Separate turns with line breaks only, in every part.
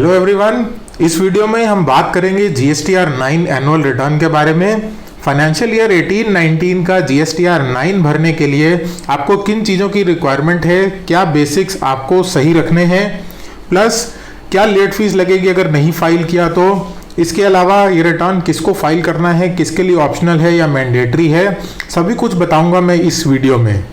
Hello everyone, इस video में हम बात करेंगे जीएसटीआर 9 एनुअल रिटर्न के बारे में। फाइनेंशियल ईयर 18-19 का जीएसटीआर 9 भरने के लिए आपको किन चीज़ों की रिक्वायरमेंट है, क्या बेसिक्स आपको सही रखने हैं, प्लस क्या लेट फीस लगेगी अगर नहीं फाइल किया तो। इसके अलावा ये रिटर्न किसको फाइल करना है, किसके लिए ऑप्शनल है या मैंडेटरी है, सभी कुछ बताऊंगा मैं इस वीडियो में।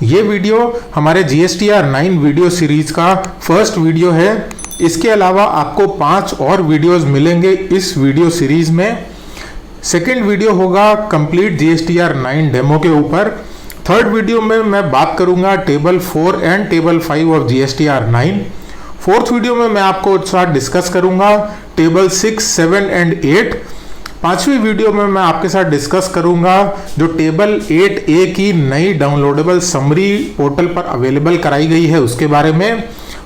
ये वीडियो हमारे जीएसटीआर 9 वीडियो सीरीज का फर्स्ट वीडियो है। इसके अलावा आपको 5 और वीडियोस मिलेंगे इस वीडियो सीरीज में। सेकेंड वीडियो होगा कंप्लीट जीएसटीआर 9 डेमो के ऊपर। थर्ड वीडियो में मैं बात करूंगा table 4 and table 5 of GSTR 9। Fourth video में मैं आपको साथ डिस्कस करूंगा टेबल 6, 7 एंड 8। पांचवी वीडियो में मैं आपके साथ डिस्कस करूंगा जो टेबल 8A की नई डाउनलोडेबल समरी पोर्टल पर अवेलेबल कराई गई है उसके बारे में।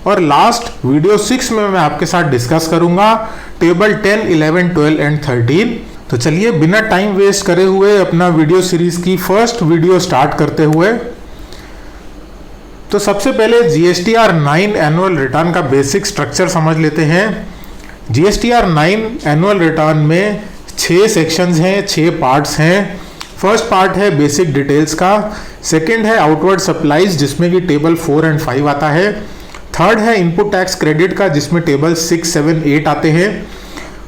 और लास्ट वीडियो 6 में मैं आपके साथ डिस्कस करूंगा टेबल 10, 11, 12 एंड 13। तो चलिए बिना टाइम वेस्ट करे हुए अपना वीडियो सीरीज की फर्स्ट वीडियो स्टार्ट करते हुए। तो सबसे पहले जीएसटीआर 9 एनुअल रिटर्न का बेसिक स्ट्रक्चर समझ लेते हैं। जीएसटीआर 9 एनुअल रिटर्न में 6 सेक्शंस हैं, 6 पार्ट्स हैं। फर्स्ट पार्ट है बेसिक डिटेल्स का, सेकंड है आउटवर्ड सप्लाईज जिसमें कि टेबल 4 एंड 5 आता है। थर्ड है इनपुट टैक्स क्रेडिट का जिसमें टेबल 6, 7, 8 आते हैं।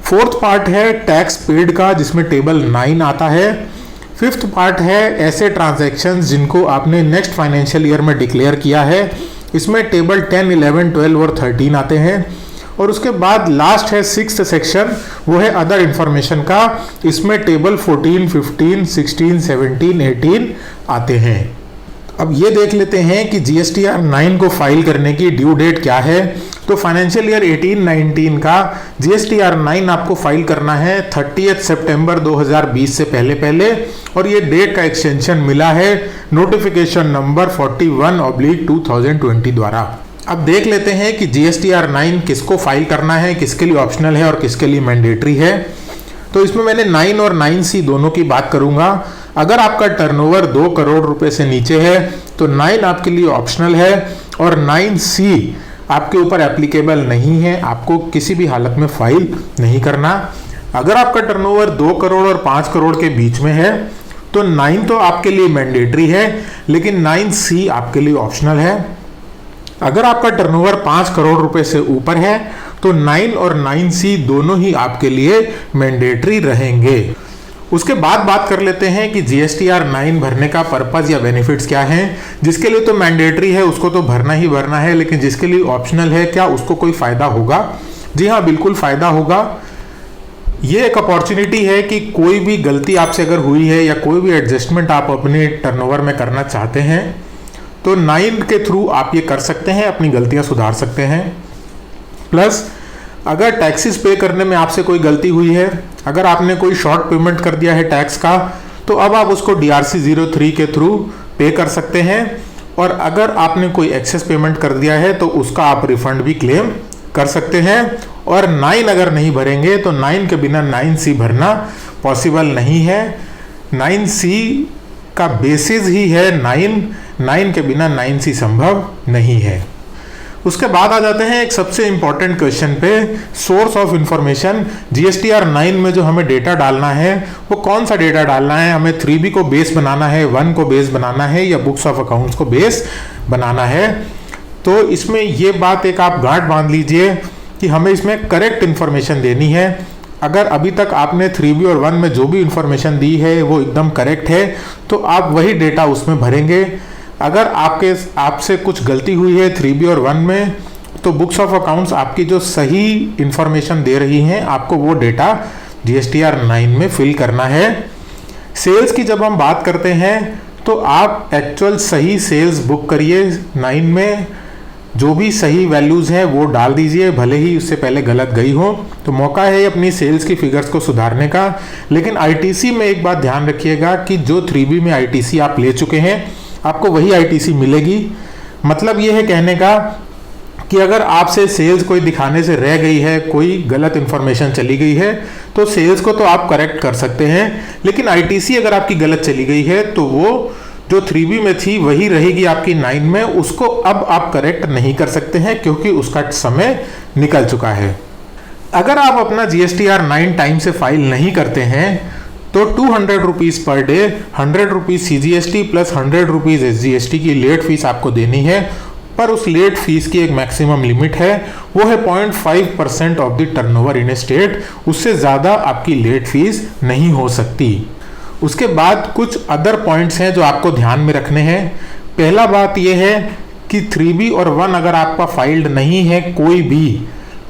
फोर्थ पार्ट है टैक्स पेड का जिसमें टेबल 9 आता है। फिफ्थ पार्ट है ऐसे ट्रांजैक्शंस जिनको आपने नेक्स्ट फाइनेंशियल ईयर में डिक्लेयर किया है, इसमें टेबल 10, 11, 12 और 13 आते हैं। और उसके बाद लास्ट है सिक्स्थ सेक्शन, वो है अदर इंफॉर्मेशन का, इसमें टेबल 14, 15, 16, 17, 18 आते हैं। अब ये देख लेते हैं कि जीएसटीआर 9 को फाइल करने की ड्यू डेट क्या है। तो फाइनेंशियल ईयर 18-19 का जीएसटीआर 9 आपको फाइल करना है 30 सितंबर 2020 से पहले और ये डेट का एक्सटेंशन मिला है नोटिफिकेशन नंबर 41/2020 द्वारा। अब देख लेते हैं कि जीएसटीआर 9 किसको फाइल करना है, किसके लिए ऑप्शनल है और किसके लिए मैंडेटरी है। तो इसमें मैंने 9 और 9C दोनों की बात करूंगा। अगर आपका टर्नओवर 2 करोड़ रुपए से नीचे है तो 9 आपके लिए ऑप्शनल है और 9C आपके ऊपर एप्लीकेबल नहीं है, आपको किसी भी हालत में फाइल नहीं करना। अगर आपका टर्नओवर 2 करोड़ और 5 करोड़ के बीच में है तो 9 तो आपके लिए मैंडेटरी है लेकिन 9C आपके लिए ऑप्शनल है। अगर आपका टर्नओवर 5 करोड़ रुपए से ऊपर है तो 9 और 9C दोनों ही आपके लिए मैंडेटरी रहेंगे। उसके बाद बात कर लेते हैं कि जीएसटीआर 9 भरने का पर्पस या बेनिफिट्स क्या हैं। जिसके लिए तो मैंडेटरी है उसको तो भरना ही भरना है, लेकिन जिसके लिए ऑप्शनल है क्या उसको कोई फायदा होगा? जी हाँ, बिल्कुल फायदा होगा। ये एक अपॉर्चुनिटी है कि कोई भी गलती आपसे अगर हुई है या कोई भी एडजस्टमेंट आप अपने टर्नओवर में करना चाहते हैं तो 9 के थ्रू आप ये कर सकते हैं, अपनी गलतियां सुधार सकते हैं। प्लस अगर टैक्सेस पे करने में आपसे कोई गलती हुई है, अगर आपने कोई शॉर्ट पेमेंट कर दिया है टैक्स का, तो अब आप उसको DRC 03 के थ्रू पे कर सकते हैं। और अगर आपने कोई एक्सेस पेमेंट कर दिया है तो उसका आप रिफंड भी क्लेम कर सकते हैं। और 9 अगर नहीं भरेंगे तो 9 के बिना 9C भरना पॉसिबल नहीं है। 9C का बेसिस ही है 9 के बिना 9C संभव नहीं है। उसके बाद आ जाते हैं एक सबसे इंपॉर्टेंट क्वेश्चन पे, सोर्स ऑफ इंफॉर्मेशन। जीएसटीआर 9 में जो हमें डेटा डालना है वो कौन सा डेटा डालना है? हमें 3B को बेस बनाना है, 1 को बेस बनाना है या बुक्स ऑफ अकाउंट्स को बेस बनाना है? तो इसमें ये बात एक आप गांठ बांध लीजिए कि हमें इसमें करेक्ट इंफॉर्मेशन देनी है। अगर अभी तक आपने 3B और 1 में जो भी इंफॉर्मेशन दी है वो एकदम करेक्ट है तो आप वही डेटा उसमें भरेंगे। अगर आपसे कुछ गलती हुई है 3B और 1 में तो बुक्स ऑफ अकाउंट्स आपकी जो सही इंफॉर्मेशन दे रही हैं आपको वो डेटा जीएसटीआर 9 में फिल करना है। सेल्स की जब हम बात करते हैं तो आप एक्चुअल सही सेल्स बुक करिए 9 में, जो भी सही वैल्यूज़ हैं वो डाल दीजिए, भले ही उससे पहले गलत गई हो तो मौका है अपनी सेल्स की फिगर्स को सुधारने का। लेकिन आईटीसी में एक बात ध्यान रखिएगा कि जो 3B में आईटीसी आप ले चुके हैं आपको वही आईटीसी मिलेगी। मतलब ये है कहने का कि अगर आपसे सेल्स कोई दिखाने से रह गई है, कोई गलत इन्फॉर्मेशन चली गई है तो सेल्स को तो आप करेक्ट कर सकते हैं, लेकिन आईटीसी अगर आपकी गलत चली गई है तो वो जो 3B में थी वही रहेगी आपकी 9 में, उसको अब आप करेक्ट नहीं कर सकते हैं क्योंकि उसका समय निकल चुका है। अगर आप अपना GSTR 9 टाइम से फाइल नहीं करते हैं तो 200 rupees per day, 100 rupees CGST plus 100 rupees SGST की लेट फीस आपको देनी है। पर उस लेट फीस की एक मैक्सिमम लिमिट है, वो है 0.5% of the turnover in A state. उससे ज़्यादा आपकी लेट फीस नहीं हो सकती। उसके बाद कुछ अदर पॉइंट्स हैं जो आपको ध्यान में रखने हैं। पहला बात यह है कि 3B और 1 अगर आपका फाइल्ड नहीं है कोई भी,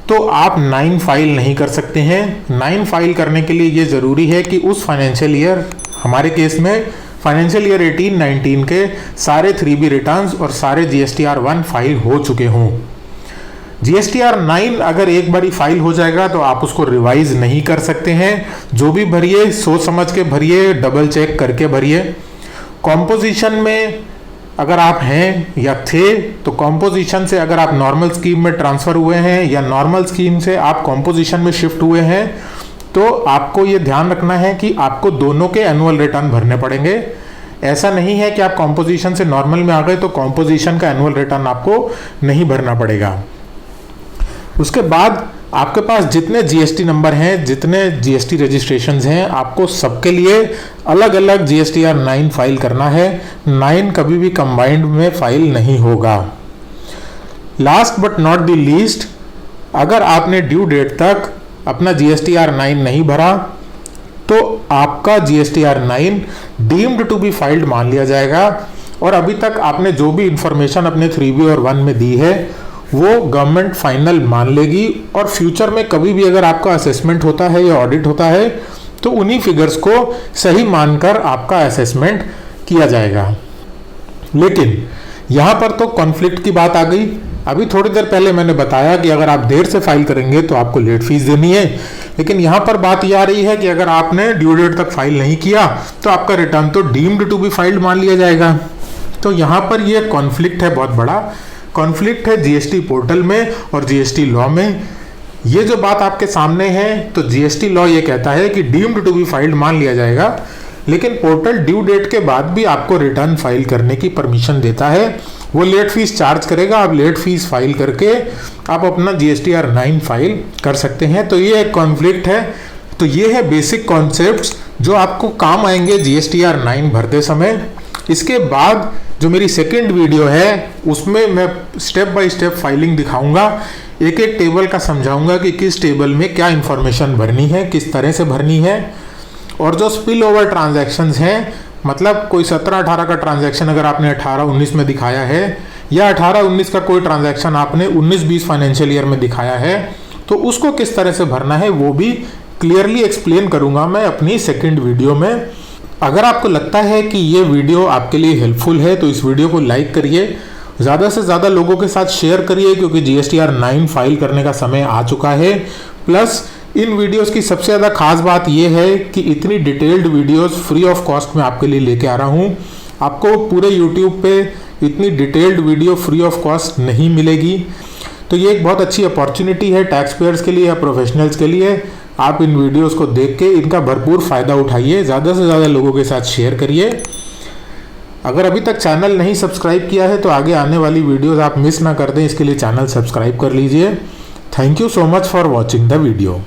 तो आप 9 फाइल नहीं कर सकते हैं। 9 फाइल करने के लिए ये ज़रूरी है कि उस फाइनेंशियल ईयर, हमारे केस में फाइनेंशियल ईयर 18-19 के सारे 3B रिटर्न्स और सारे GSTR 1 फाइल हो चुके हों। GSTR 9 अगर एक बारी फाइल हो जाएगा तो आप उसको रिवाइज नहीं कर सकते हैं। जो भी भरिए सोच समझ के भरिए, डबल चेक करके भरिए। कॉम्पोजिशन में अगर आप हैं या थे तो कॉम्पोजिशन से अगर आप नॉर्मल स्कीम में ट्रांसफ़र हुए हैं या नॉर्मल स्कीम से आप कॉम्पोजिशन में शिफ्ट हुए हैं, तो आपको ये ध्यान रखना है कि आपको दोनों के एनुअल रिटर्न भरने पड़ेंगे। ऐसा नहीं है कि आप कॉम्पोजिशन से नॉर्मल में आ गए तो कॉम्पोजिशन का एनुअल रिटर्न आपको नहीं भरना पड़ेगा। उसके बाद आपके पास जितने GST नंबर हैं, जितने GST रजिस्ट्रेशंस हैं, आपको सबके लिए अलग अलग GSTR 9 फाइल करना है। 9 कभी भी कंबाइंड में फाइल नहीं होगा। Last but not the least, अगर आपने ड्यू डेट तक अपना GSTR 9 नहीं भरा तो आपका GSTR 9 deemed to be filed मान लिया जाएगा और अभी तक आपने जो भी इंफॉर्मेशन अपने 3B और 1 में दी है वो गवर्नमेंट फाइनल मान लेगी और फ्यूचर में कभी भी अगर आपका असेसमेंट होता है या ऑडिट होता है तो उन्हीं फिगर्स को सही मानकर आपका असेसमेंट किया जाएगा। लेकिन यहाँ पर तो कॉन्फ्लिक्ट की बात आ गई। अभी थोड़ी देर पहले मैंने बताया कि अगर आप देर से फाइल करेंगे तो आपको लेट फीस देनी है, लेकिन यहाँ पर बात यह आ रही है कि अगर आपने ड्यू डेट तक फाइल नहीं किया तो आपका रिटर्न तो डीम्ड टू बी फाइल्ड मान लिया जाएगा। तो यहाँ पर ये कॉन्फ्लिक्ट है, बहुत बड़ा कॉन्फ्लिक्ट है GST पोर्टल में और GST लॉ में। ये जो बात आपके सामने है तो GST लॉ ये कहता है कि डीम्ड टू बी फाइल्ड मान लिया जाएगा, लेकिन पोर्टल ड्यू डेट के बाद भी आपको रिटर्न फाइल करने की परमिशन देता है। वो लेट फीस चार्ज करेगा, आप लेट फीस फाइल करके आप अपना GSTR 9 फाइल कर सकते हैं। तो ये एक कॉन्फ्लिक्ट है। तो ये है बेसिक कॉन्सेप्ट्स जो आपको काम आएंगे GSTR 9 भरते समय। इसके बाद जो मेरी सेकंड वीडियो है उसमें मैं स्टेप बाय स्टेप फाइलिंग दिखाऊंगा, एक एक टेबल का समझाऊंगा कि किस टेबल में क्या इंफॉर्मेशन भरनी है, किस तरह से भरनी है। और जो स्पिल ओवर ट्रांजैक्शंस हैं, मतलब कोई 17-18 का ट्रांजैक्शन अगर आपने 18-19 में दिखाया है या 18-19 का कोई ट्रांजैक्शन आपने 19-20 फाइनेंशियल ईयर में दिखाया है, तो उसको किस तरह से भरना है वो भी क्लियरली एक्सप्लेन करूंगा मैं अपनी सेकंड वीडियो में। अगर आपको लगता है कि ये वीडियो आपके लिए हेल्पफुल है तो इस वीडियो को लाइक करिए, ज़्यादा से ज़्यादा लोगों के साथ शेयर करिए क्योंकि GSTR 9 फाइल करने का समय आ चुका है। प्लस इन वीडियोस की सबसे ज़्यादा खास बात यह है कि इतनी detailed videos free of cost में आपके लिए लेके आ रहा हूँ। आपको पूरे YouTube पे इतनी detailed video free of cost नहीं मिलेगी। तो ये एक बहुत अच्छी अपॉर्चुनिटी है टैक्स पेयर्स के लिए या प्रोफेशनल्स के लिए। आप इन वीडियोस को देख के इनका भरपूर फ़ायदा उठाइए, ज़्यादा से ज़्यादा लोगों के साथ शेयर करिए। अगर अभी तक चैनल नहीं सब्सक्राइब किया है तो आगे आने वाली वीडियोस आप मिस ना कर दें, इसके लिए चैनल सब्सक्राइब कर लीजिए। Thank you so much for watching the video.